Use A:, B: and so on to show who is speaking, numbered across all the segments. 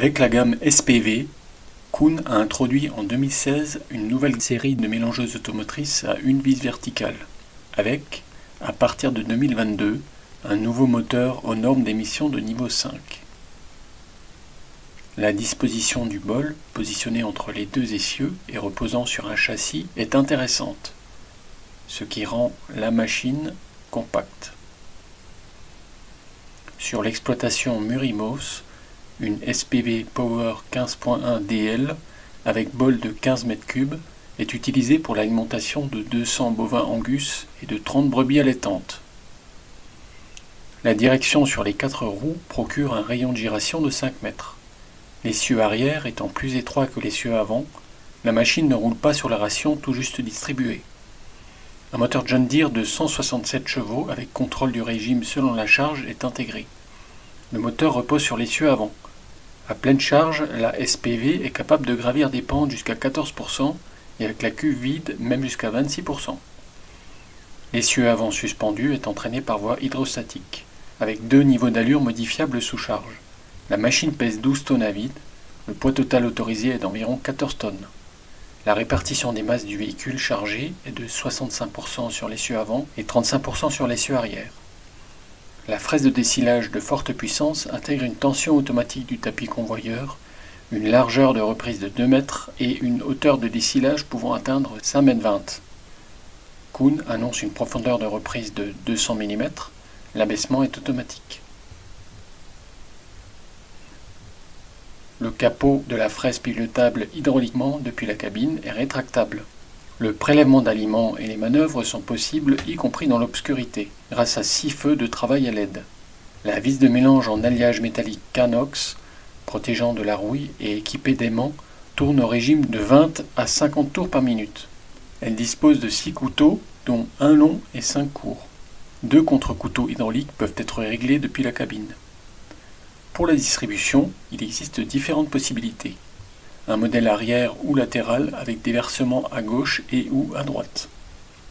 A: Avec la gamme SPV, Kuhn a introduit en 2016 une nouvelle série de mélangeuses automotrices à une vis verticale, avec, à partir de 2022, un nouveau moteur aux normes d'émission de niveau 5. La disposition du bol, positionné entre les deux essieux et reposant sur un châssis, est intéressante, ce qui rend la machine compacte. Sur l'exploitation Murimos, une SPV Power 15.1 DL avec bol de 15 m3 est utilisée pour l'alimentation de 200 bovins Angus et de 30 brebis allaitantes. La direction sur les 4 roues procure un rayon de giration de 5 mètres. L'essieu arrière étant plus étroit que l'essieu avant, la machine ne roule pas sur la ration tout juste distribuée. Un moteur John Deere de 167 chevaux avec contrôle du régime selon la charge est intégré. Le moteur repose sur l'essieu avant. À pleine charge, la SPV est capable de gravir des pentes jusqu'à 14% et avec la cuve vide même jusqu'à 26%. L'essieu avant suspendu est entraîné par voie hydrostatique, avec 2 niveaux d'allure modifiables sous charge. La machine pèse 12 tonnes à vide, le poids total autorisé est d'environ 14 tonnes. La répartition des masses du véhicule chargé est de 65% sur l'essieu avant et 35% sur l'essieu arrière. La fraise de dessilage de forte puissance intègre une tension automatique du tapis convoyeur, une largeur de reprise de 2 mètres et une hauteur de dessilage pouvant atteindre 5,20 m. Kuhn annonce une profondeur de reprise de 200 mm, l'abaissement est automatique. Le capot de la fraise pilotable hydrauliquement depuis la cabine est rétractable. Le prélèvement d'aliments et les manœuvres sont possibles y compris dans l'obscurité, grâce à 6 feux de travail à LED. La vis de mélange en alliage métallique Canox, protégeant de la rouille et équipée d'aimants, tourne au régime de 20 à 50 tours par minute. Elle dispose de 6 couteaux, dont un long et 5 courts. 2 contre-couteaux hydrauliques peuvent être réglés depuis la cabine. Pour la distribution, il existe différentes possibilités. Un modèle arrière ou latéral avec des versements à gauche et ou à droite.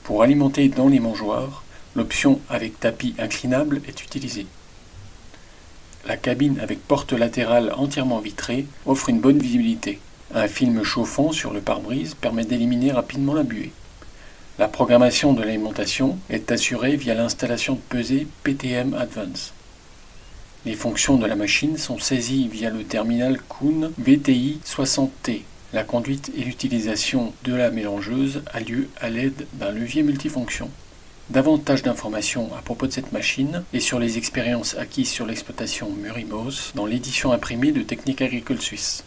A: Pour alimenter dans les mangeoires, l'option avec tapis inclinable est utilisée. La cabine avec porte latérale entièrement vitrée offre une bonne visibilité. Un film chauffant sur le pare-brise permet d'éliminer rapidement la buée. La programmation de l'alimentation est assurée via l'installation de pesée PTM Advance. Les fonctions de la machine sont saisies via le terminal Kuhn VTI 60T. La conduite et l'utilisation de la mélangeuse a lieu à l'aide d'un levier multifonction. Davantage d'informations à propos de cette machine et sur les expériences acquises sur l'exploitation Murimos dans l'édition imprimée de Technique Agricole Suisse.